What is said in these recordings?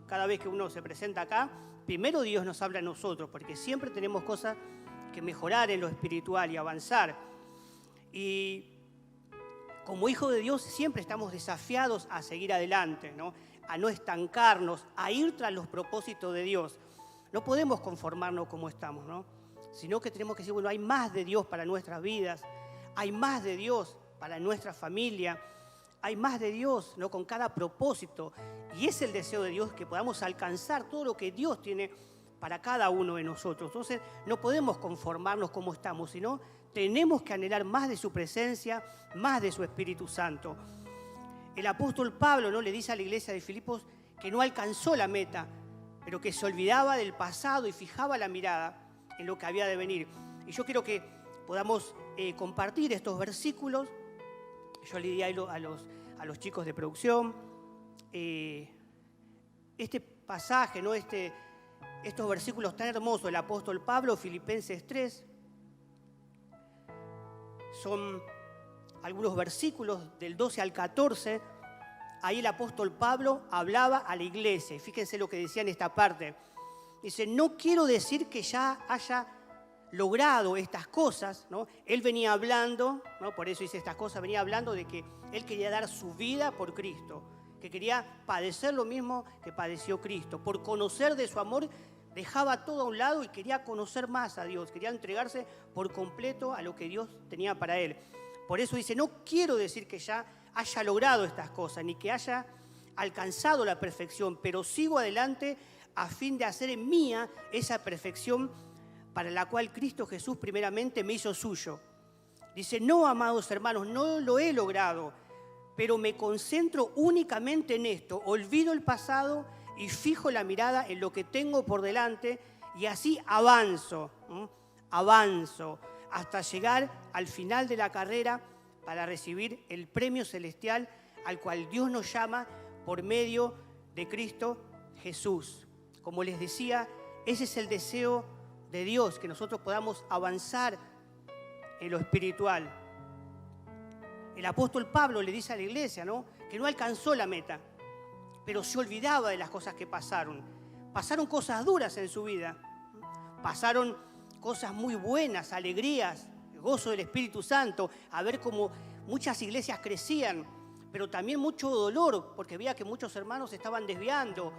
cada vez que uno se presenta acá, primero Dios nos habla a nosotros, porque siempre tenemos cosas que mejorar en lo espiritual y avanzar. Y como hijos de Dios siempre estamos desafiados a seguir adelante, ¿no? A no estancarnos, a ir tras los propósitos de Dios. No podemos conformarnos como estamos, ¿no? Sino que tenemos que decir, bueno, hay más de Dios para nuestras vidas, hay más de Dios para nuestra familia, hay más de Dios, ¿no? Con cada propósito. Y es el deseo de Dios que podamos alcanzar todo lo que Dios tiene para cada uno de nosotros. Entonces, no podemos conformarnos como estamos, sino tenemos que anhelar más de su presencia, más de su Espíritu Santo. El apóstol Pablo, ¿no?, le dice a la iglesia de Filipos que no alcanzó la meta, pero que se olvidaba del pasado y fijaba la mirada en lo que había de venir. Y yo quiero que podamos compartir estos versículos. Yo le di a los chicos de producción este pasaje, ¿no? Estos versículos tan hermosos del apóstol Pablo, Filipenses 3. Son algunos versículos del 12 al 14. Ahí el apóstol Pablo hablaba a la iglesia. Y fíjense lo que decía en esta parte. Dice, no quiero decir que ya haya logrado estas cosas, ¿no? Él venía hablando, ¿no? Por eso dice estas cosas, venía hablando de que él quería dar su vida por Cristo, que quería padecer lo mismo que padeció Cristo. Por conocer de su amor, dejaba todo a un lado y quería conocer más a Dios, quería entregarse por completo a lo que Dios tenía para él. Por eso dice, no quiero decir que ya haya logrado estas cosas, ni que haya alcanzado la perfección, pero sigo adelante a fin de hacer en mía esa perfección para la cual Cristo Jesús primeramente me hizo suyo. Dice, no, amados hermanos, no lo he logrado, pero me concentro únicamente en esto, olvido el pasado y fijo la mirada en lo que tengo por delante y así avanzo hasta llegar al final de la carrera para recibir el premio celestial al cual Dios nos llama por medio de Cristo Jesús. Como les decía, ese es el deseo de Dios, que nosotros podamos avanzar en lo espiritual. El apóstol Pablo le dice a la iglesia, ¿no?, que no alcanzó la meta, pero se olvidaba de las cosas que pasaron. Pasaron cosas duras en su vida, pasaron cosas muy buenas, alegrías, gozo del Espíritu Santo, a ver cómo muchas iglesias crecían, pero también mucho dolor, porque veía que muchos hermanos se estaban desviando,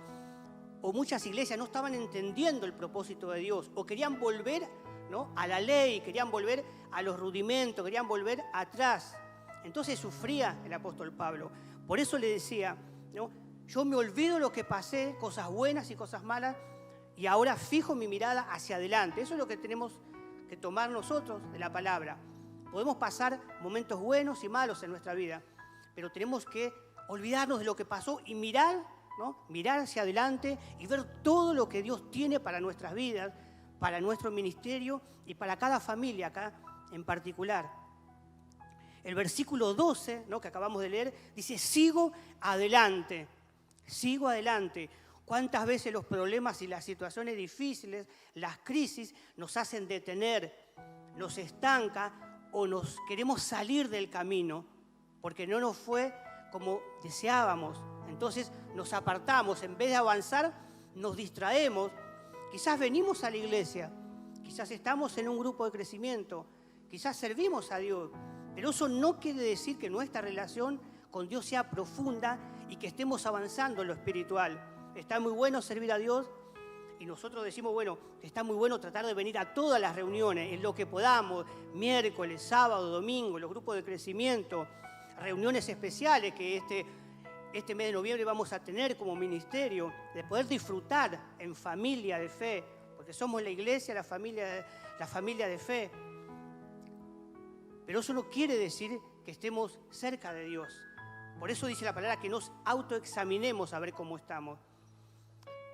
o muchas iglesias no estaban entendiendo el propósito de Dios, o querían volver, ¿no?, a la ley, querían volver a los rudimentos, querían volver atrás. Entonces sufría el apóstol Pablo. Por eso le decía, ¿no?, yo me olvido lo que pasé, cosas buenas y cosas malas, y ahora fijo mi mirada hacia adelante. Eso es lo que tenemos que tomar nosotros de la palabra. Podemos pasar momentos buenos y malos en nuestra vida, pero tenemos que olvidarnos de lo que pasó y mirar, ¿no?, mirar hacia adelante y ver todo lo que Dios tiene para nuestras vidas, para nuestro ministerio y para cada familia acá en particular. El versículo 12, ¿no?, que acabamos de leer, dice, sigo adelante. ¿Cuántas veces los problemas y las situaciones difíciles, las crisis, nos hacen detener, nos estanca o nos queremos salir del camino porque no nos fue como deseábamos? Entonces nos apartamos, en vez de avanzar, nos distraemos. Quizás venimos a la iglesia, quizás estamos en un grupo de crecimiento, quizás servimos a Dios, pero eso no quiere decir que nuestra relación con Dios sea profunda y que estemos avanzando en lo espiritual. Está muy bueno servir a Dios y nosotros decimos, bueno, está muy bueno tratar de venir a todas las reuniones, en lo que podamos, miércoles, sábado, domingo, los grupos de crecimiento, reuniones especiales que este mes de noviembre vamos a tener como ministerio, de poder disfrutar en familia de fe, porque somos la iglesia, la familia de fe. Pero eso no quiere decir que estemos cerca de Dios. Por eso dice la palabra que nos autoexaminemos a ver cómo estamos.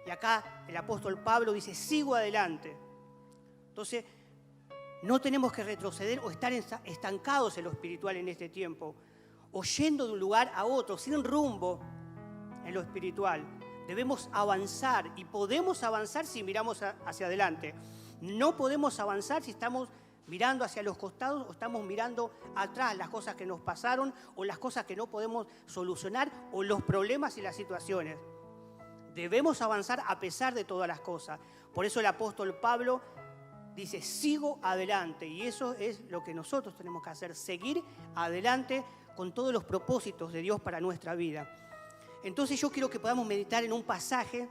Y acá el apóstol Pablo dice, sigo adelante. Entonces, no tenemos que retroceder o estar estancados en lo espiritual en este tiempo, o yendo de un lugar a otro, sin rumbo en lo espiritual. Debemos avanzar y podemos avanzar si miramos hacia adelante. No podemos avanzar si estamos mirando hacia los costados o estamos mirando atrás las cosas que nos pasaron o las cosas que no podemos solucionar o los problemas y las situaciones. Debemos avanzar a pesar de todas las cosas. Por eso el apóstol Pablo dice, sigo adelante. Y eso es lo que nosotros tenemos que hacer, seguir adelante con todos los propósitos de Dios para nuestra vida. Entonces yo quiero que podamos meditar en un pasaje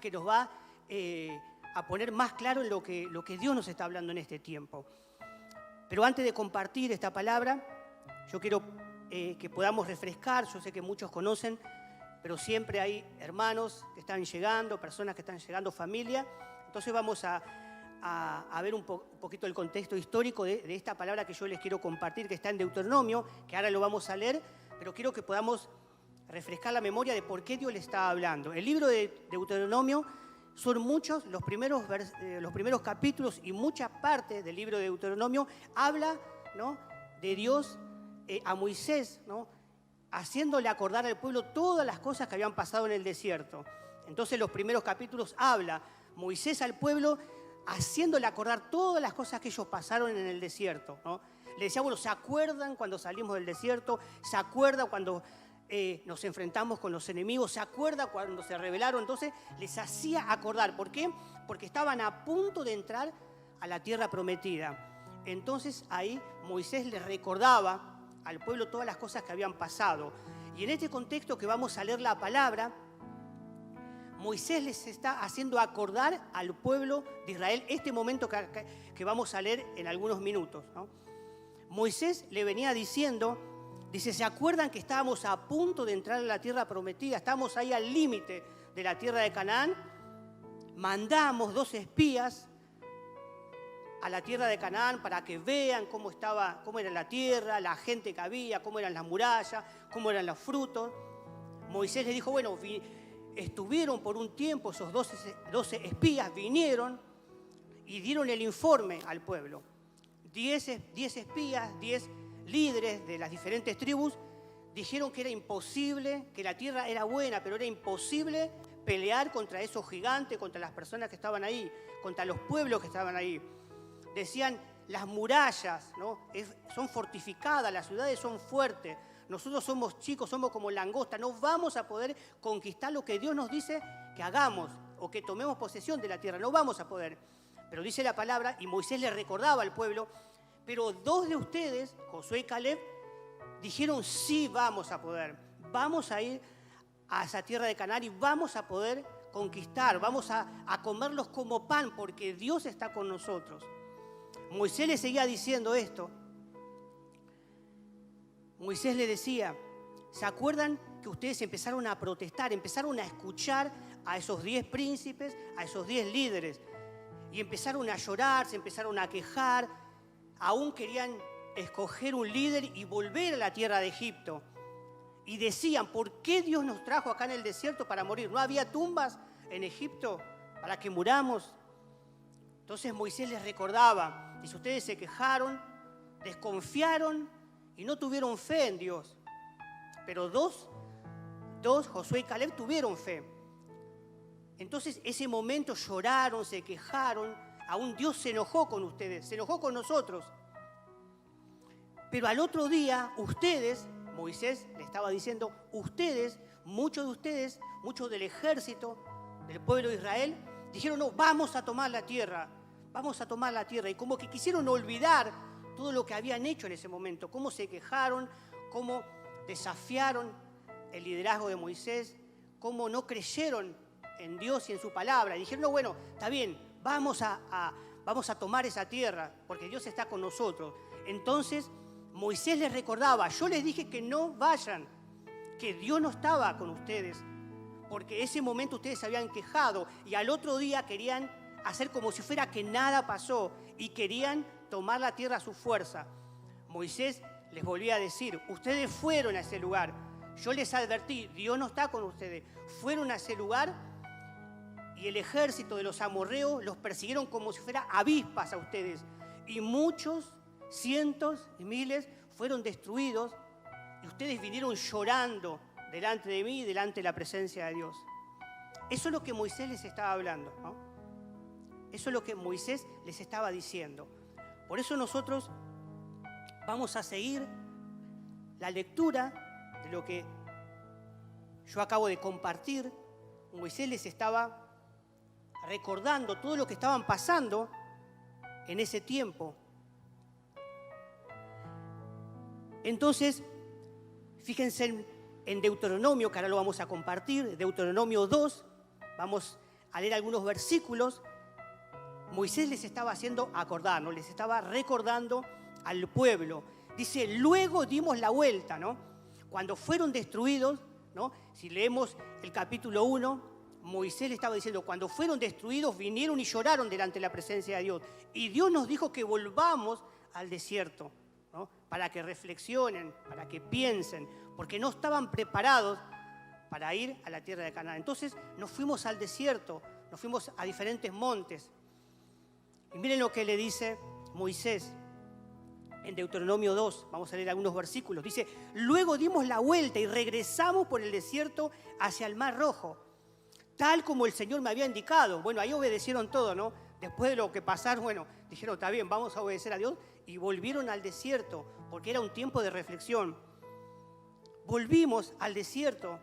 que nos va a poner más claro en lo que Dios nos está hablando en este tiempo. Pero antes de compartir esta palabra, yo quiero que podamos refrescar. Yo sé que muchos conocen, pero siempre hay hermanos que están llegando, personas que están llegando, familia. Entonces vamos a ver un poquito el contexto histórico de esta palabra que yo les quiero compartir, que está en Deuteronomio, que ahora lo vamos a leer, pero quiero que podamos refrescar la memoria de por qué Dios le está hablando. El libro de Deuteronomio son muchos, los primeros capítulos y mucha parte del libro de Deuteronomio habla, ¿no?, de Dios a Moisés, ¿no?, haciéndole acordar al pueblo todas las cosas que habían pasado en el desierto. Entonces los primeros capítulos habla Moisés al pueblo haciéndole acordar todas las cosas que ellos pasaron en el desierto, ¿no? Le decía, bueno, ¿se acuerdan cuando salimos del desierto? ¿Se acuerdan cuando nos enfrentamos con los enemigos? ¿Se acuerdan cuando se rebelaron? Entonces les hacía acordar. ¿Por qué? Porque estaban a punto de entrar a la tierra prometida. Entonces ahí Moisés les recordaba al pueblo todas las cosas que habían pasado. Y en este contexto que vamos a leer la palabra, Moisés les está haciendo acordar al pueblo de Israel este momento que vamos a leer en algunos minutos, ¿no? Moisés le venía diciendo, dice, ¿se acuerdan que estábamos a punto de entrar en la tierra prometida? Estábamos ahí al límite de la tierra de Canaán. Mandamos 2 espías a la tierra de Canaán para que vean cómo era la tierra, la gente que había, cómo eran las murallas, cómo eran los frutos. Moisés les dijo, bueno, estuvieron por un tiempo, esos 12 espías vinieron y dieron el informe al pueblo. 10 espías, 10 líderes de las diferentes tribus dijeron que era imposible, que la tierra era buena, pero era imposible pelear contra esos gigantes, contra las personas que estaban ahí, contra los pueblos que estaban ahí. Decían, las murallas, ¿no?, son fortificadas, las ciudades son fuertes. Nosotros somos chicos, somos como langosta, no vamos a poder conquistar lo que Dios nos dice que hagamos o que tomemos posesión de la tierra, no vamos a poder. Pero dice la palabra, y Moisés le recordaba al pueblo, pero 2 de ustedes, Josué y Caleb, dijeron, sí vamos a poder, vamos a ir a esa tierra de Canaán y vamos a poder conquistar, vamos a comerlos como pan porque Dios está con nosotros. Moisés le seguía diciendo esto. Moisés le decía, ¿se acuerdan que ustedes empezaron a protestar, empezaron a escuchar a esos 10 príncipes, a esos 10 líderes? Y empezaron a llorar, se empezaron a quejar, aún querían escoger un líder y volver a la tierra de Egipto. Y decían, ¿por qué Dios nos trajo acá en el desierto para morir? ¿No había tumbas en Egipto para que muramos? Entonces Moisés les recordaba, dice, ustedes se quejaron, desconfiaron y no tuvieron fe en Dios. Pero dos, Josué y Caleb, tuvieron fe. Entonces ese momento lloraron, se quejaron, aún Dios se enojó con ustedes, se enojó con nosotros. Pero al otro día, ustedes, Moisés le estaba diciendo, ustedes, muchos de ustedes, muchos del ejército del pueblo de Israel, dijeron, no, vamos a tomar la tierra, vamos a tomar la tierra. Y como que quisieron olvidar todo lo que habían hecho en ese momento, cómo se quejaron, cómo desafiaron el liderazgo de Moisés, cómo no creyeron en Dios y en su palabra. Y dijeron, no, bueno, está bien, vamos a tomar esa tierra, porque Dios está con nosotros. Entonces Moisés les recordaba, yo les dije que no vayan, que Dios no estaba con ustedes, porque ese momento ustedes se habían quejado y al otro día querían hacer como si fuera que nada pasó y querían tomar la tierra a su fuerza. Moisés les volvía a decir, ustedes fueron a ese lugar, yo les advertí, Dios no está con ustedes. Fueron a ese lugar y el ejército de los amorreos los persiguieron como si fuera avispas a ustedes. Y muchos, cientos y miles fueron destruidos y ustedes vinieron llorando delante de mí y delante de la presencia de Dios. Eso es lo que Moisés les estaba hablando, ¿no? Eso es lo que Moisés les estaba diciendo. Por eso nosotros vamos a seguir la lectura de lo que yo acabo de compartir, Moisés les estaba recordando todo lo que estaban pasando en ese tiempo. Entonces, fíjense en Deuteronomio, que ahora lo vamos a compartir, Deuteronomio 2, vamos a leer algunos versículos. Moisés les estaba haciendo acordar, ¿no? Les estaba recordando al pueblo. Dice, luego dimos la vuelta, ¿no? Cuando fueron destruidos, ¿no? Si leemos el capítulo 1, Moisés le estaba diciendo, cuando fueron destruidos vinieron y lloraron delante de la presencia de Dios. Y Dios nos dijo que volvamos al desierto, ¿no? Para que reflexionen, para que piensen, porque no estaban preparados para ir a la tierra de Canaán. Entonces nos fuimos al desierto, nos fuimos a diferentes montes. Y miren lo que le dice Moisés en Deuteronomio 2. Vamos a leer algunos versículos. Dice, luego dimos la vuelta y regresamos por el desierto hacia el Mar Rojo, tal como el Señor me había indicado. Bueno, ahí obedecieron todo, ¿no? Después de lo que pasaron, bueno, dijeron, está bien, vamos a obedecer a Dios. Y volvieron al desierto, porque era un tiempo de reflexión. Volvimos al desierto,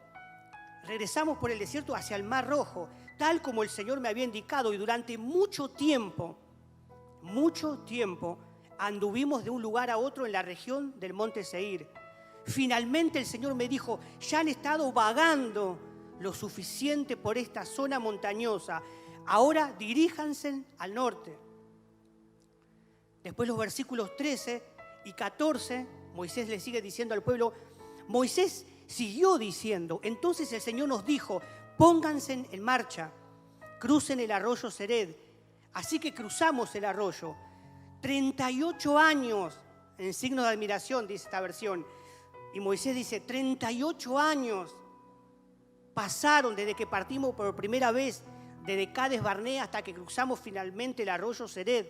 regresamos por el desierto hacia el Mar Rojo, tal como el Señor me había indicado. Y durante mucho tiempo, anduvimos de un lugar a otro en la región del monte Seir. Finalmente el Señor me dijo, ya han estado vagando lo suficiente por esta zona montañosa, ahora diríjanse al norte. Después los versículos 13 y 14, Moisés le sigue diciendo al pueblo, Moisés siguió diciendo, entonces el Señor nos dijo, pónganse en marcha, crucen el arroyo Sered. Así que cruzamos el arroyo. 38 años, en signo de admiración, dice esta versión. Y Moisés dice, 38 años pasaron desde que partimos por primera vez desde Cades Barnea hasta que cruzamos finalmente el arroyo Sered.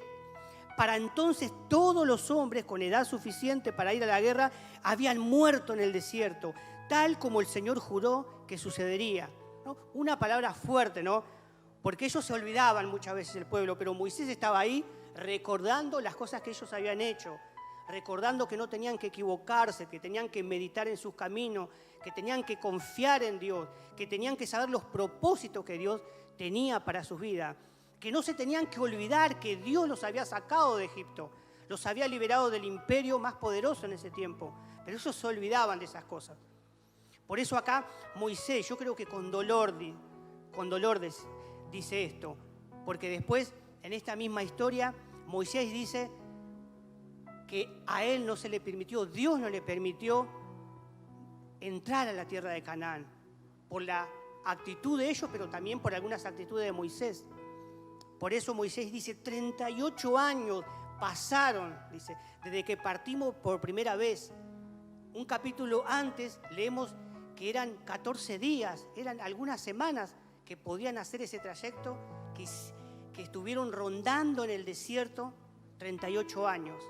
Para entonces todos los hombres con edad suficiente para ir a la guerra habían muerto en el desierto, tal como el Señor juró que sucedería, ¿no? Una palabra fuerte, ¿no? Porque ellos se olvidaban muchas veces el pueblo, pero Moisés estaba ahí recordando las cosas que ellos habían hecho, recordando que no tenían que equivocarse, que tenían que meditar en sus caminos, que tenían que confiar en Dios, que tenían que saber los propósitos que Dios tenía para sus vidas, que no se tenían que olvidar que Dios los había sacado de Egipto, los había liberado del imperio más poderoso en ese tiempo, pero ellos se olvidaban de esas cosas. Por eso acá Moisés, yo creo que con dolor dice esto, porque después en esta misma historia Moisés dice que a él no se le permitió, Dios no le permitió entrar a la tierra de Canaán por la actitud de ellos, pero también por algunas actitudes de Moisés. Por eso Moisés dice, 38 años pasaron, dice, desde que partimos por primera vez. Un capítulo antes leemos que eran 14 días, eran algunas semanas que podían hacer ese trayecto, que estuvieron rondando en el desierto 38 años.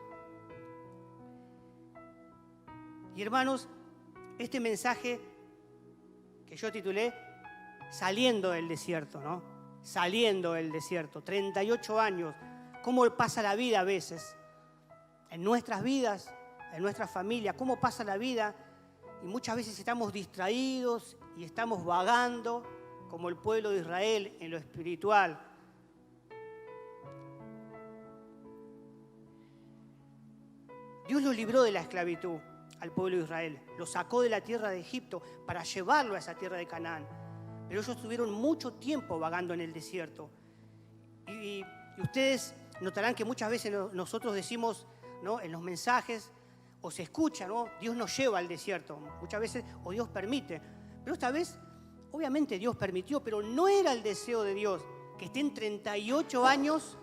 Y hermanos, este mensaje que yo titulé Saliendo del desierto, ¿no? Saliendo del desierto, 38 años. ¿Cómo pasa la vida a veces? En nuestras vidas, en nuestra familia, ¿cómo pasa la vida? Y muchas veces estamos distraídos y estamos vagando como el pueblo de Israel en lo espiritual. Dios los libró de la esclavitud al pueblo de Israel, lo sacó de la tierra de Egipto para llevarlo a esa tierra de Canaán. Pero ellos estuvieron mucho tiempo vagando en el desierto. Y ustedes notarán que muchas veces nosotros decimos, ¿no?, en los mensajes, o se escucha, ¿no?, Dios nos lleva al desierto. Muchas veces, o Dios permite. Pero esta vez, obviamente Dios permitió, pero no era el deseo de Dios que estén 38 años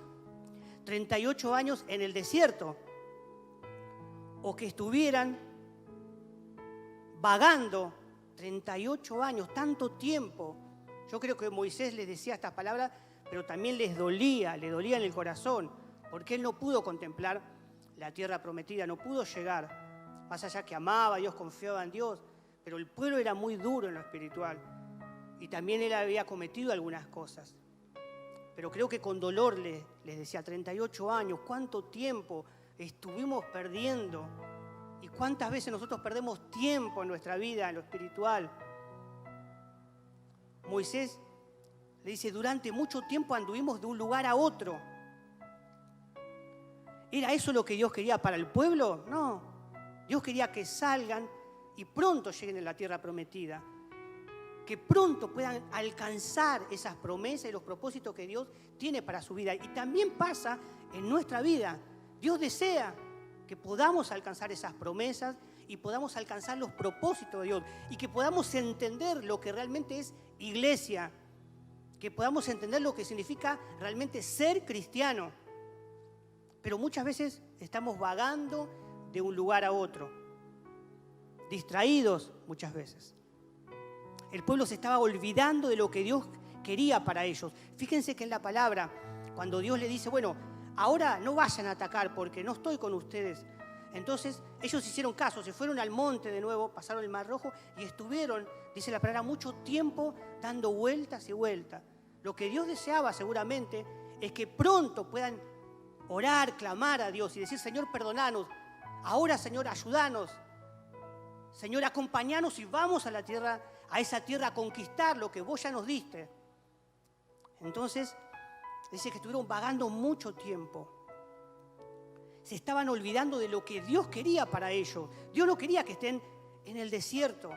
en el desierto, o que estuvieran vagando 38 años, tanto tiempo. Yo creo que Moisés les decía estas palabras, pero también les dolía en el corazón, porque él no pudo contemplar la tierra prometida, no pudo llegar. Más allá que amaba a Dios, confiaba en Dios, pero el pueblo era muy duro en lo espiritual. Y también él había cometido algunas cosas. Pero creo que con dolor les decía, 38 años, ¿cuánto tiempo estuvimos perdiendo? ¿Y cuántas veces nosotros perdemos tiempo en nuestra vida, en lo espiritual? Moisés le dice, durante mucho tiempo anduvimos de un lugar a otro. ¿Era eso lo que Dios quería para el pueblo? No. Dios quería que salgan y pronto lleguen a la tierra prometida. Que pronto puedan alcanzar esas promesas y los propósitos que Dios tiene para su vida. Y también pasa en nuestra vida. Dios desea que podamos alcanzar esas promesas y podamos alcanzar los propósitos de Dios. Y que podamos entender lo que realmente es iglesia. Que podamos entender lo que significa realmente ser cristiano. Pero muchas veces estamos vagando de un lugar a otro. Distraídos muchas veces. El pueblo se estaba olvidando de lo que Dios quería para ellos. Fíjense que en la palabra, cuando Dios le dice, bueno, ahora no vayan a atacar porque no estoy con ustedes. Entonces ellos hicieron caso, se fueron al monte de nuevo, pasaron el Mar Rojo y estuvieron, dice la palabra, mucho tiempo dando vueltas y vueltas. Lo que Dios deseaba seguramente es que pronto puedan orar, clamar a Dios y decir, Señor, perdonanos. Ahora, Señor, ayúdanos. Señor, acompañanos y vamos a la tierra, a esa tierra a conquistar lo que vos ya nos diste. Entonces, dice que estuvieron vagando mucho tiempo. Se estaban olvidando de lo que Dios quería para ellos. Dios no quería que estén en el desierto.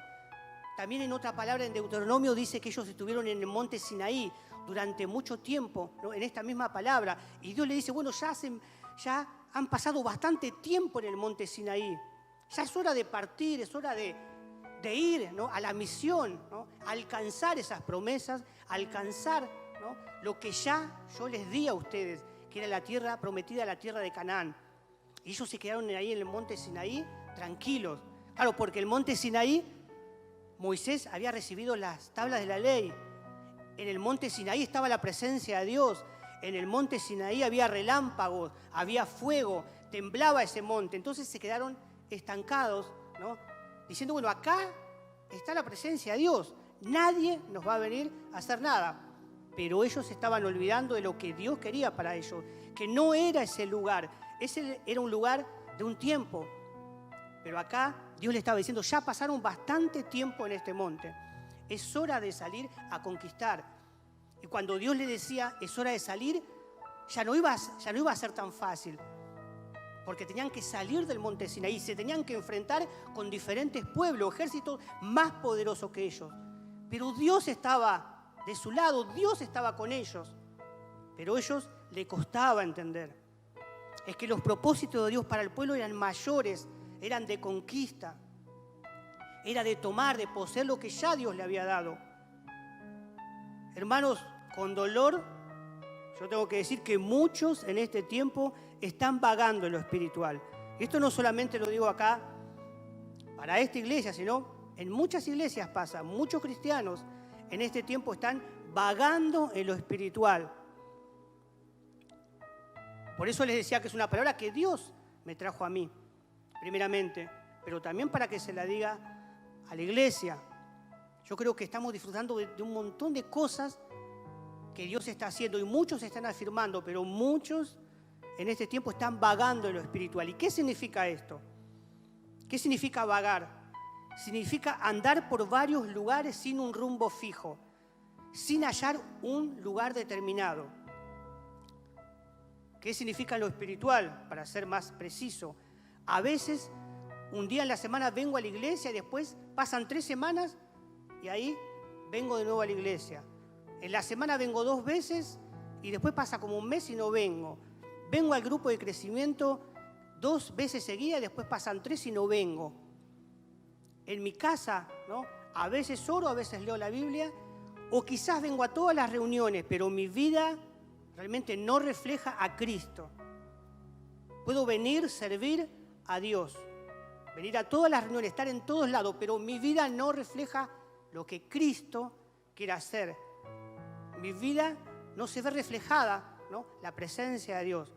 También en otra palabra en Deuteronomio dice que ellos estuvieron en el monte Sinaí durante mucho tiempo, ¿no? En esta misma palabra. Y Dios le dice, bueno, ya han pasado bastante tiempo en el monte Sinaí. Ya es hora de partir, es hora de ir, ¿no?, a la misión, ¿no?, a alcanzar esas promesas, a alcanzar, ¿no?, lo que ya yo les di a ustedes, que era la tierra prometida, la tierra de Canaán. Y ellos se quedaron ahí en el monte Sinaí tranquilos. Claro, porque el monte Sinaí, Moisés había recibido las tablas de la ley. En el monte Sinaí estaba la presencia de Dios. En el monte Sinaí había relámpagos, había fuego, temblaba ese monte. Entonces se quedaron estancados, ¿no?, diciendo, bueno, acá está la presencia de Dios. Nadie nos va a venir a hacer nada. Pero ellos estaban olvidando de lo que Dios quería para ellos, que no era ese lugar. Ese era un lugar de un tiempo. Pero acá Dios le estaba diciendo, ya pasaron bastante tiempo en este monte. Es hora de salir a conquistar. Y cuando Dios le decía, es hora de salir, ya no iba a ser tan fácil. Porque tenían que salir del monte Sinaí, se tenían que enfrentar con diferentes pueblos, ejércitos más poderosos que ellos. Pero Dios estaba de su lado, Dios estaba con ellos. Pero a ellos les costaba entender. Es que los propósitos de Dios para el pueblo eran mayores, eran de conquista. Era de tomar, de poseer lo que ya Dios le había dado. Hermanos, con dolor, yo tengo que decir que muchos en este tiempo están vagando en lo espiritual. Y esto no solamente lo digo acá para esta iglesia, sino en muchas iglesias pasa. Muchos cristianos en este tiempo están vagando en lo espiritual. Por eso les decía que es una palabra que Dios me trajo a mí, primeramente, pero también para que se la diga a la iglesia. Yo creo que estamos disfrutando de un montón de cosas que Dios está haciendo y muchos están afirmando, pero muchos en este tiempo están vagando en lo espiritual. ¿Y qué significa esto? ¿Qué significa vagar? Significa andar por varios lugares sin un rumbo fijo, sin hallar un lugar determinado. ¿Qué significa lo espiritual? Para ser más preciso, a veces un día en la semana vengo a la iglesia y después pasan 3 semanas y ahí vengo de nuevo a la iglesia. En la semana vengo 2 veces y después pasa como un mes y no vengo. Vengo al grupo de crecimiento 2 veces seguidas y después pasan 3 y no vengo. En mi casa, ¿no?, a veces oro, a veces leo la Biblia, o quizás vengo a todas las reuniones, pero mi vida realmente no refleja a Cristo. Puedo venir, servir a Dios, venir a todas las reuniones, estar en todos lados, pero mi vida no refleja lo que Cristo quiere hacer. Mi vida no se ve reflejada, ¿no?, la presencia de Dios.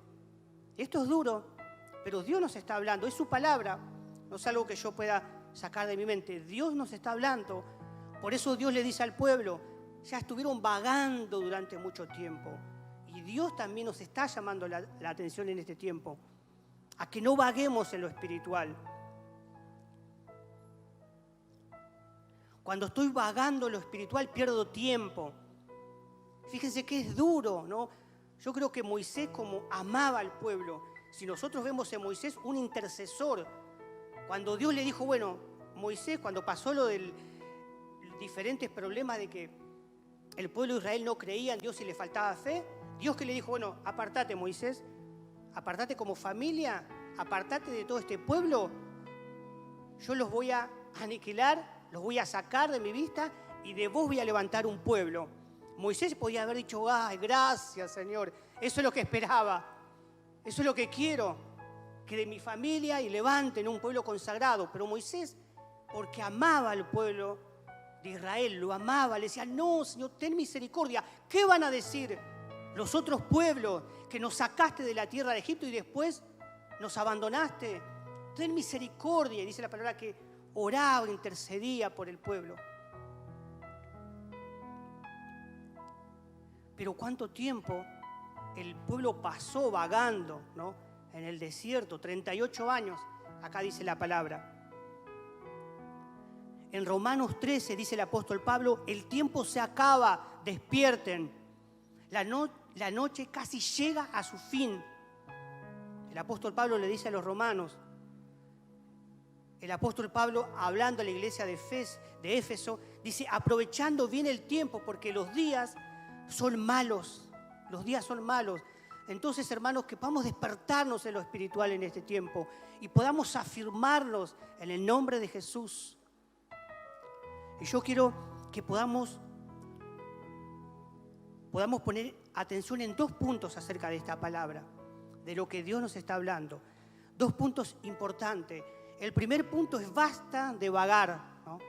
Esto es duro, pero Dios nos está hablando, es su palabra, no es algo que yo pueda sacar de mi mente. Dios nos está hablando, por eso Dios le dice al pueblo, ya estuvieron vagando durante mucho tiempo. Y Dios también nos está llamando la atención en este tiempo, a que no vaguemos en lo espiritual. Cuando estoy vagando en lo espiritual, pierdo tiempo. Fíjense que es duro, ¿no? Yo creo que Moisés, como amaba al pueblo, si nosotros vemos en Moisés un intercesor, cuando Dios le dijo, bueno, Moisés, cuando pasó lo de diferentes problemas de que el pueblo de Israel no creía en Dios y le faltaba fe, Dios que le dijo, bueno, apartate, Moisés, apartate como familia, apartate de todo este pueblo, yo los voy a aniquilar, los voy a sacar de mi vista y de vos voy a levantar un pueblo. Moisés podía haber dicho, ay, gracias, Señor, eso es lo que esperaba, eso es lo que quiero, que de mi familia y levanten un pueblo consagrado. Pero Moisés, porque amaba al pueblo de Israel, lo amaba, le decía, no, Señor, ten misericordia. ¿Qué van a decir los otros pueblos que nos sacaste de la tierra de Egipto y después nos abandonaste? Ten misericordia. Y dice la palabra que oraba, intercedía por el pueblo. Pero ¿cuánto tiempo el pueblo pasó vagando, ¿no?, en el desierto? 38 años, acá dice la palabra. En Romanos 13 dice el apóstol Pablo, el tiempo se acaba, despierten. La noche casi llega a su fin. El apóstol Pablo le dice a los romanos. El apóstol Pablo, hablando a la iglesia de Éfeso, dice, aprovechando bien el tiempo, porque los días son malos. Los días son malos. Entonces, hermanos, que podamos despertarnos en lo espiritual en este tiempo y podamos afirmarnos en el nombre de Jesús. Y yo quiero que podamos poner atención en 2 puntos acerca de esta palabra, de lo que Dios nos está hablando. 2 puntos importantes. El primer punto es basta de vagar, ¿no?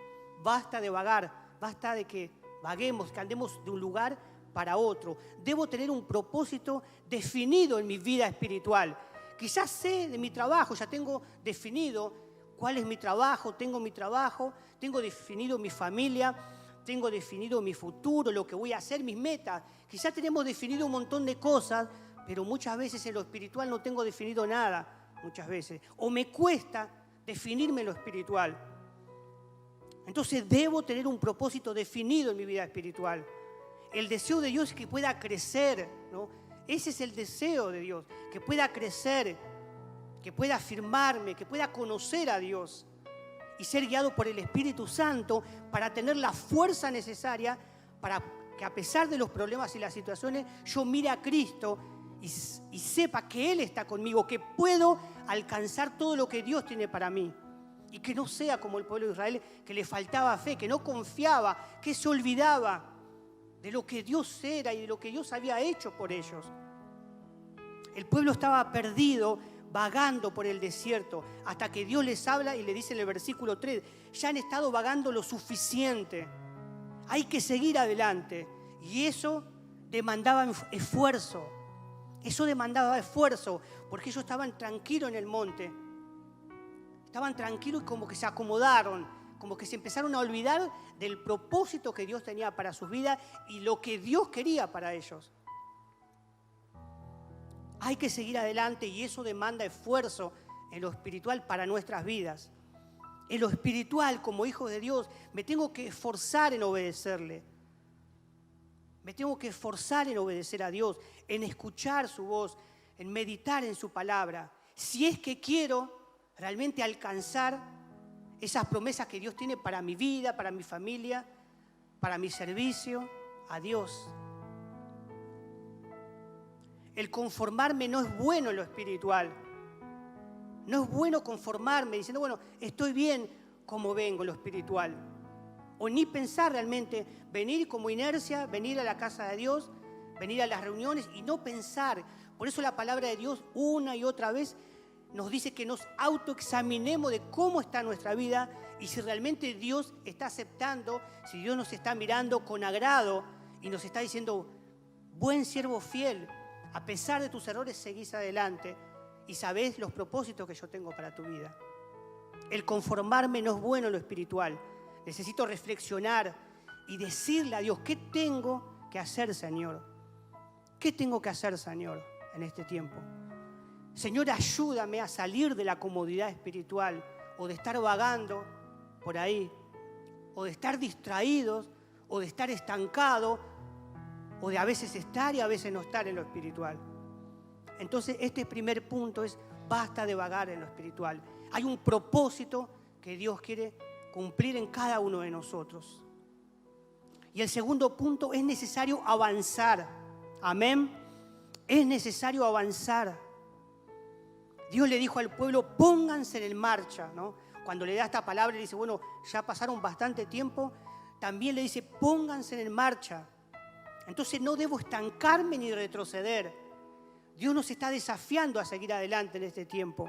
Basta de vagar, basta de que vaguemos, que andemos de un lugar para otro. Debo tener un propósito definido en mi vida espiritual. Quizás sé de mi trabajo, ya tengo definido cuál es mi trabajo, tengo definido mi familia, tengo definido mi futuro, lo que voy a hacer, mis metas. Quizás tenemos definido un montón de cosas, pero muchas veces en lo espiritual no tengo definido nada, muchas veces. O me cuesta definirme en lo espiritual. Entonces debo tener un propósito definido en mi vida espiritual. El deseo de Dios es que pueda crecer, ¿no? Ese es el deseo de Dios, que pueda crecer, que pueda afirmarme, que pueda conocer a Dios y ser guiado por el Espíritu Santo para tener la fuerza necesaria para que a pesar de los problemas y las situaciones yo mire a Cristo y sepa que Él está conmigo, que puedo alcanzar todo lo que Dios tiene para mí. Y que no sea como el pueblo de Israel, que le faltaba fe, que no confiaba, que se olvidaba de lo que Dios era y de lo que Dios había hecho por ellos. El pueblo estaba perdido, vagando por el desierto, hasta que Dios les habla y le dice en el versículo 3, ya han estado vagando lo suficiente, hay que seguir adelante. Y eso demandaba esfuerzo, porque ellos estaban tranquilos en el monte, estaban tranquilos y como que se acomodaron, como que se empezaron a olvidar del propósito que Dios tenía para sus vidas y lo que Dios quería para ellos. Hay que seguir adelante y eso demanda esfuerzo en lo espiritual para nuestras vidas. En lo espiritual, como hijo de Dios, me tengo que esforzar en obedecerle. Me tengo que esforzar en obedecer a Dios, en escuchar su voz, en meditar en su palabra. Si es que quiero realmente alcanzar esas promesas que Dios tiene para mi vida, para mi familia, para mi servicio a Dios. El conformarme no es bueno en lo espiritual. No es bueno conformarme diciendo, bueno, estoy bien como vengo en lo espiritual. O ni pensar realmente, venir como inercia, venir a la casa de Dios, venir a las reuniones y no pensar. Por eso la palabra de Dios una y otra vez nos dice que nos autoexaminemos de cómo está nuestra vida y si realmente Dios está aceptando, si Dios nos está mirando con agrado y nos está diciendo, buen siervo fiel, a pesar de tus errores seguís adelante y sabés los propósitos que yo tengo para tu vida. El conformarme no es bueno en lo espiritual. Necesito reflexionar y decirle a Dios, ¿qué tengo que hacer, Señor? ¿Qué tengo que hacer, Señor, en este tiempo? Señor, ayúdame a salir de la comodidad espiritual o de estar vagando por ahí. o de estar distraídos, o de estar estancados, o de a veces estar y a veces no estar en lo espiritual. Entonces, este primer punto es: basta de vagar en lo espiritual. Hay un propósito que Dios quiere cumplir en cada uno de nosotros. Y el segundo punto: es necesario avanzar. Amén. Es necesario avanzar. Dios le dijo al pueblo: pónganse en marcha, ¿no? Cuando le da esta palabra, le dice: bueno, ya pasaron bastante tiempo. También le dice: pónganse en marcha. Entonces no debo estancarme ni retroceder. Dios nos está desafiando a seguir adelante en este tiempo.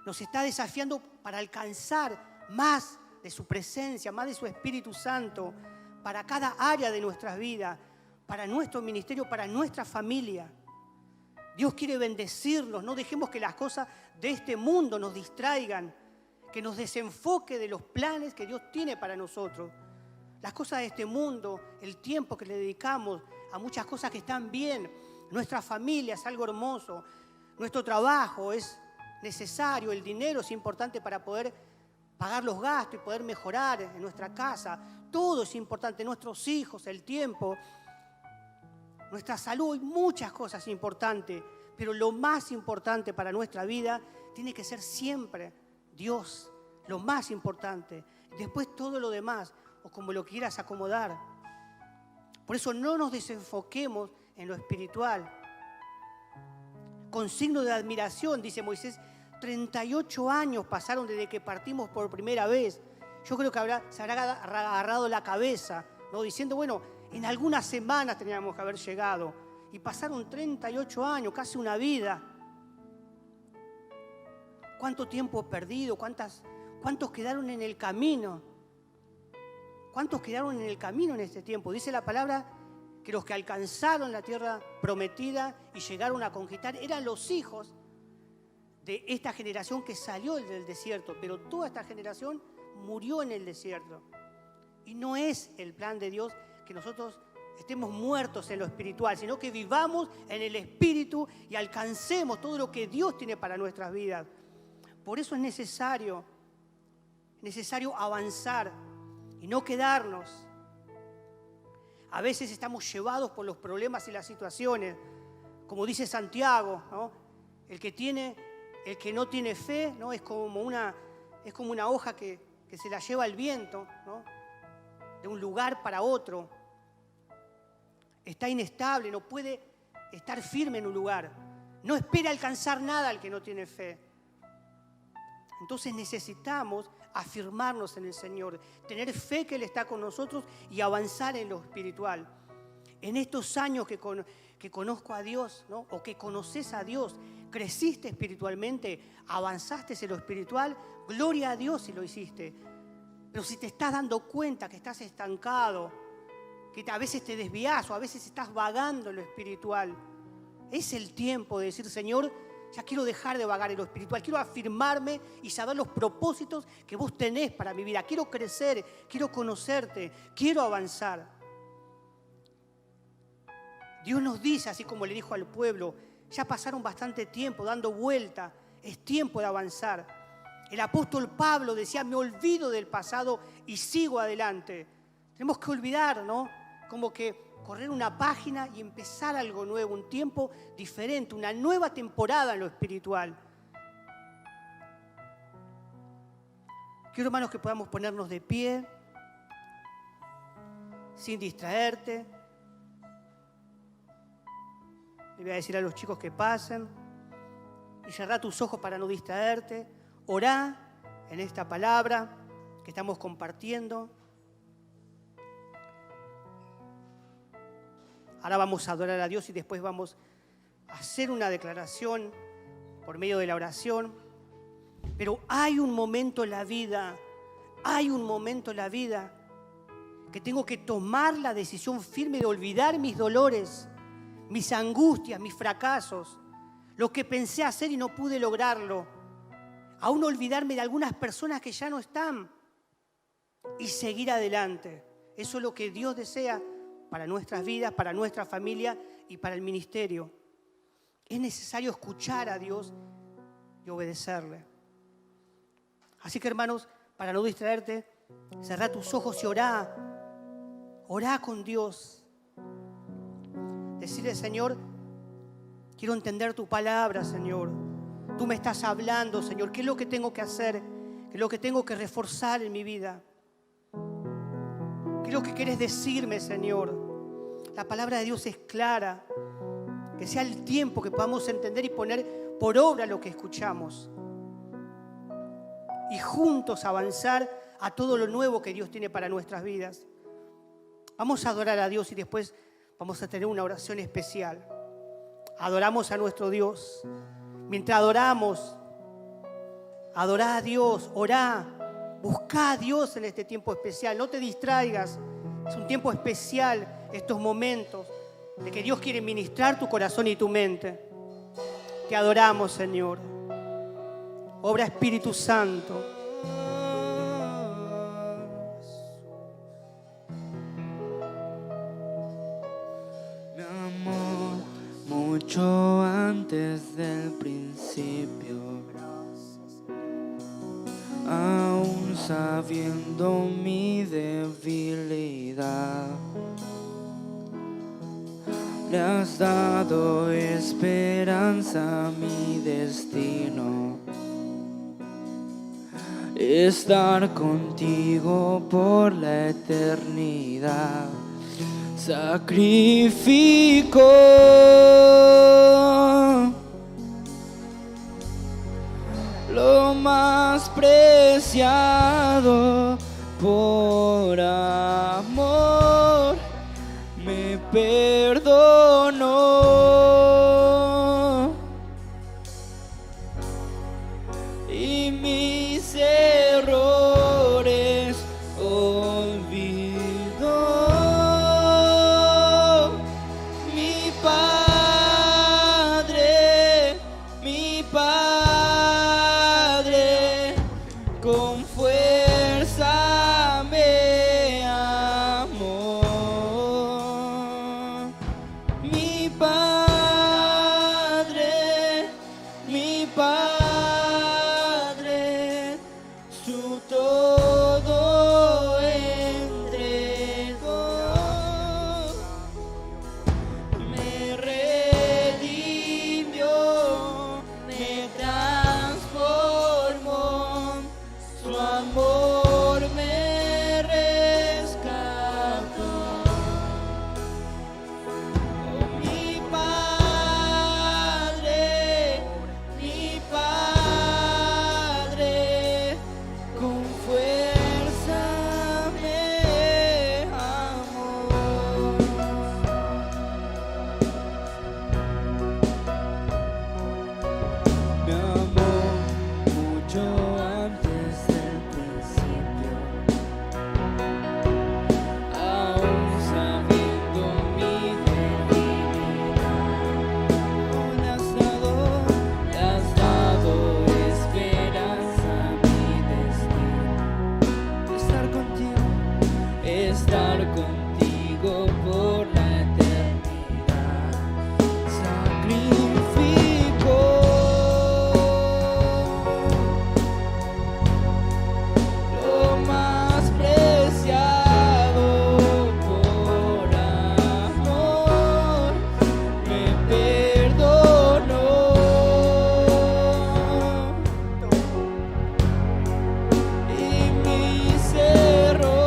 Nos está desafiando para alcanzar más de su presencia, más de su Espíritu Santo, para cada área de nuestras vidas, para nuestro ministerio, para nuestra familia. Dios quiere bendecirnos. No dejemos que las cosas de este mundo nos distraigan, que nos desenfoque de los planes que Dios tiene para nosotros. Las cosas de este mundo, el tiempo que le dedicamos a muchas cosas que están bien, nuestra familia es algo hermoso, nuestro trabajo es necesario, el dinero es importante para poder pagar los gastos y poder mejorar en nuestra casa. Todo es importante, nuestros hijos, el tiempo, nuestra salud, y muchas cosas importantes. Pero lo más importante para nuestra vida tiene que ser siempre Dios, lo más importante. Después todo lo demás, o como lo quieras acomodar. Por eso no nos desenfoquemos en lo espiritual. Con signo de admiración, dice Moisés, 38 años pasaron desde que partimos por primera vez. Yo creo que se habrá agarrado la cabeza, ¿no? Diciendo, bueno, en algunas semanas teníamos que haber llegado. Y pasaron 38 años, casi una vida. ¿Cuánto tiempo perdido? ¿Cuántos quedaron en el camino? ¿Cuántos quedaron en el camino en este tiempo? Dice la palabra que los que alcanzaron la tierra prometida y llegaron a conquistar eran los hijos de esta generación que salió del desierto. Pero toda esta generación murió en el desierto. Y no es el plan de Dios que nosotros estemos muertos en lo espiritual, sino que vivamos en el espíritu y alcancemos todo lo que Dios tiene para nuestras vidas. Por eso es necesario avanzar y no quedarnos. A veces estamos llevados por los problemas y las situaciones. Como dice Santiago, ¿no? El que no tiene fe, ¿no? es como una hoja que se la lleva el viento, ¿no? De un lugar para otro. Está inestable, no puede estar firme en un lugar. No espera alcanzar nada al que no tiene fe. Entonces necesitamos afirmarnos en el Señor, tener fe que Él está con nosotros y avanzar en lo espiritual. En estos años que conozco a Dios, ¿no? O que conoces a Dios, creciste espiritualmente, avanzaste en lo espiritual, gloria a Dios si lo hiciste. Pero si te estás dando cuenta que estás estancado, que a veces te desvías o a veces estás vagando en lo espiritual, es el tiempo de decir, Señor, ya quiero dejar de vagar en lo espiritual, quiero afirmarme y saber los propósitos que vos tenés para mi vida. Quiero crecer, quiero conocerte, quiero avanzar. Dios nos dice, así como le dijo al pueblo, ya pasaron bastante tiempo dando vuelta, es tiempo de avanzar. El apóstol Pablo decía, me olvido del pasado y sigo adelante. Tenemos que olvidar, ¿no? Como que correr una página y empezar algo nuevo, un tiempo diferente, una nueva temporada en lo espiritual. Quiero, hermanos, que podamos ponernos de pie, sin distraerte. Le voy a decir a los chicos que pasen. Y cerrá tus ojos para no distraerte. Orá en esta palabra que estamos compartiendo. Ahora vamos a adorar a Dios y después vamos a hacer una declaración por medio de la oración. Pero hay un momento en la vida, que tengo que tomar la decisión firme de olvidar mis dolores, mis angustias, mis fracasos, lo que pensé hacer y no pude lograrlo. Aún olvidarme de algunas personas que ya no están y seguir adelante. Eso es lo que Dios desea para nuestras vidas, para nuestra familia y para el ministerio. Es necesario escuchar a Dios y obedecerle. Así que, hermanos, para no distraerte, Cerrá tus ojos y orá. Orá con Dios. Decirle, Señor, quiero entender tu palabra, Señor. Tú me estás hablando, Señor. ¿Qué es lo que tengo que hacer? ¿Qué es lo que tengo que reforzar en mi vida? ¿Qué es lo que quieres decirme, Señor? La palabra de Dios es clara. Que sea el tiempo que podamos entender y poner por obra lo que escuchamos. Y juntos avanzar a todo lo nuevo que Dios tiene para nuestras vidas. Vamos a adorar a Dios y después vamos a tener una oración especial. Adoramos a nuestro Dios. Mientras adoramos, adorá a Dios, orá, buscá a Dios en este tiempo especial. No te distraigas. Es un tiempo especial, estos momentos de que Dios quiere ministrar tu corazón y tu mente. Te adoramos, Señor. Obra Espíritu Santo. Mi amor, mucho antes del principio, aún sabiendo mi debilidad, le has dado esperanza a mi destino. Estar contigo por la eternidad. Sacrifico lo más preciado por amor. Me perdonó y mis errores olvidó. Mi Padre, con fuerza me amó. Mi Padre, su todo entregó. Me redimió, me transformó, su amor me rescató. Oh, mi Padre, con fuerza me amó. Me amó mucho antes del principio, aún sabiendo mi debilidad. Le has dado esperanza a mi destino. Estar contigo por la eternidad. Sacrifico lo más preciado por amor. Me perdonó y mis errores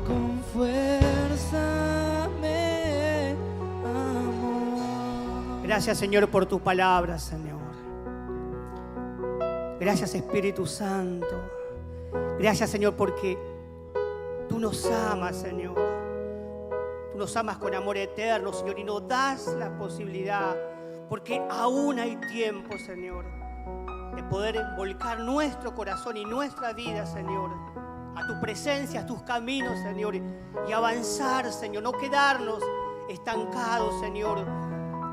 con fuerza me Gracias, Señor, por tu palabra, Señor. Gracias, Espíritu Santo. Gracias, Señor, porque tú nos amas, Señor. Tú nos amas con amor eterno, Señor, y nos das la posibilidad, porque aún hay tiempo, Señor, de poder volcar nuestro corazón y nuestra vida, Señor, a tu presencia, a tus caminos, Señor, y avanzar, Señor, no quedarnos estancados, Señor,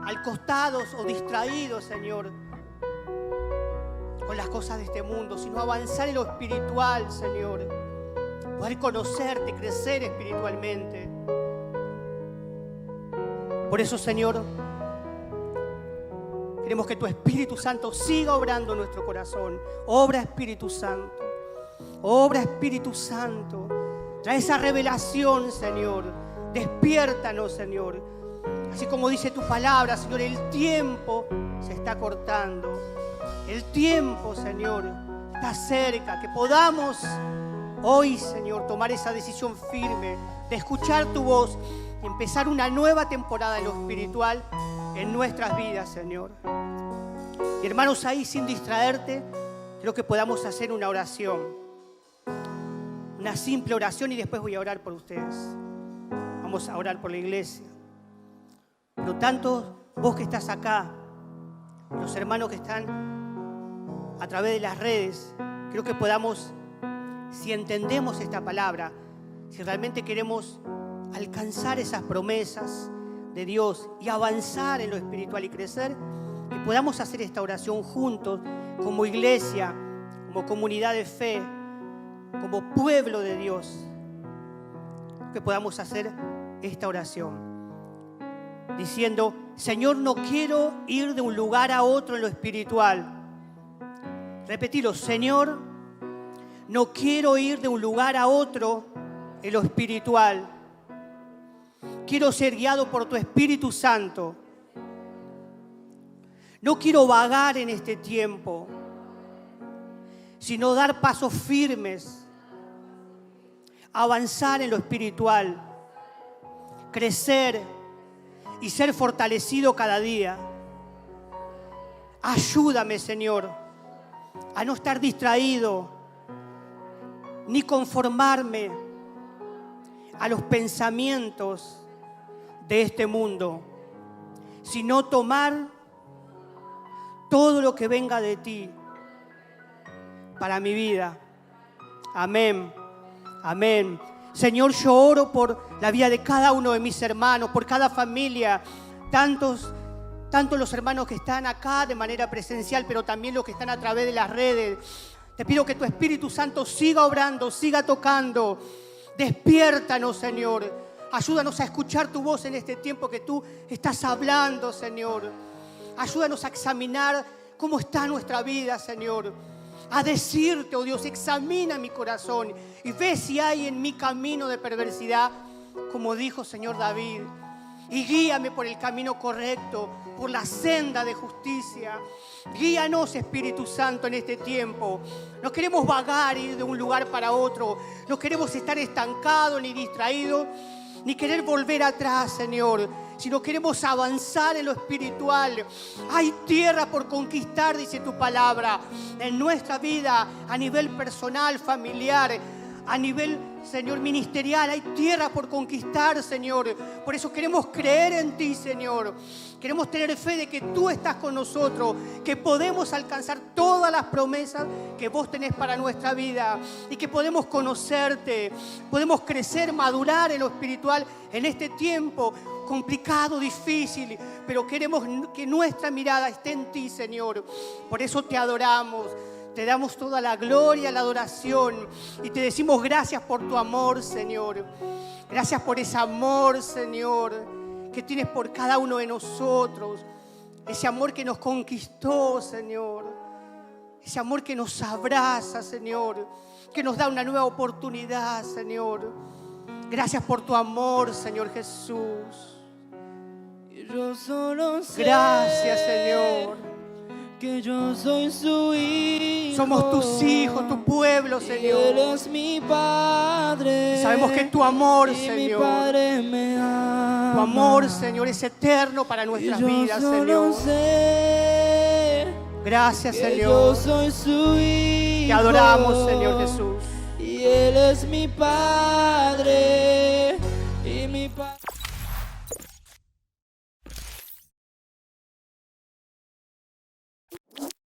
acostados o distraídos, Señor, con las cosas de este mundo, sino avanzar en lo espiritual, Señor, poder conocerte, crecer espiritualmente. Por eso, Señor, queremos que tu Espíritu Santo siga obrando en nuestro corazón. Obra, Espíritu Santo. Obra, Espíritu Santo. Trae esa revelación, Señor. Despiértanos, Señor. Así como dice tu palabra, Señor, el tiempo se está cortando. El tiempo, Señor, está cerca. Que podamos hoy, Señor, tomar esa decisión firme de escuchar tu voz y empezar una nueva temporada en lo espiritual en nuestras vidas, Señor. Y hermanos, ahí sin distraerte, creo que podamos hacer una oración. Una simple oración y después voy a orar por ustedes. Vamos a orar por la iglesia. Pero tanto vos que estás acá, los hermanos que están a través de las redes, creo que podamos, si entendemos esta palabra, si realmente queremos alcanzar esas promesas de Dios y avanzar en lo espiritual y crecer, que podamos hacer esta oración juntos, como iglesia, como comunidad de fe, como pueblo de Dios, que podamos hacer esta oración diciendo: Señor, no quiero ir de un lugar a otro en lo espiritual. Repetilo: Señor, no quiero ir de un lugar a otro en lo espiritual. Quiero ser guiado por tu Espíritu Santo. No quiero vagar en este tiempo, sino dar pasos firmes, avanzar en lo espiritual, crecer y ser fortalecido cada día. Ayúdame, Señor, a no estar distraído, ni conformarme a los pensamientos de este mundo, sino tomar todo lo que venga de ti para mi vida. Amén. Amén. Señor, yo oro por la vida de cada uno de mis hermanos, por cada familia, tanto los hermanos que están acá de manera presencial, pero también los que están a través de las redes. Te pido que tu Espíritu Santo siga obrando, siga tocando. Despiértanos, Señor. Ayúdanos a escuchar tu voz en este tiempo que tú estás hablando, Señor. Ayúdanos a examinar cómo está nuestra vida, Señor. A decirte, oh Dios, examina mi corazón y ve si hay en mi camino de perversidad, como dijo Señor David. Y guíame por el camino correcto, por la senda de justicia. Guíanos, Espíritu Santo, en este tiempo. No queremos vagar, ir de un lugar para otro. No queremos estar estancados ni distraídos, ni querer volver atrás, Señor, sino queremos avanzar en lo espiritual. Hay tierra por conquistar, dice tu palabra, en nuestra vida, a nivel personal, familiar, a nivel, Señor, ministerial. Hay tierra por conquistar, Señor. Por eso queremos creer en ti, Señor. Queremos tener fe de que tú estás con nosotros, que podemos alcanzar todas las promesas que vos tenés para nuestra vida y que podemos conocerte, podemos crecer, madurar en lo espiritual en este tiempo complicado, difícil, pero queremos que nuestra mirada esté en ti, Señor. Por eso te adoramos. Te damos toda la gloria, la adoración y te decimos gracias por tu amor, Señor. Gracias por ese amor, Señor, que tienes por cada uno de nosotros. Ese amor que nos conquistó, Señor. Ese amor que nos abraza, Señor. Que nos da una nueva oportunidad, Señor. Gracias por tu amor, Señor Jesús. Yo solo sé Gracias, Señor. que yo soy su hijo. Somos tus hijos, tu pueblo, Y Señor. Él es mi Padre. Y sabemos que tu amor, y Señor, mi Padre me ama. tu amor, Señor, es eterno para Y nuestras yo vidas, solo Señor. sé Gracias, que Señor. yo soy su hijo. Te adoramos, Señor Jesús. Y Él es mi Padre.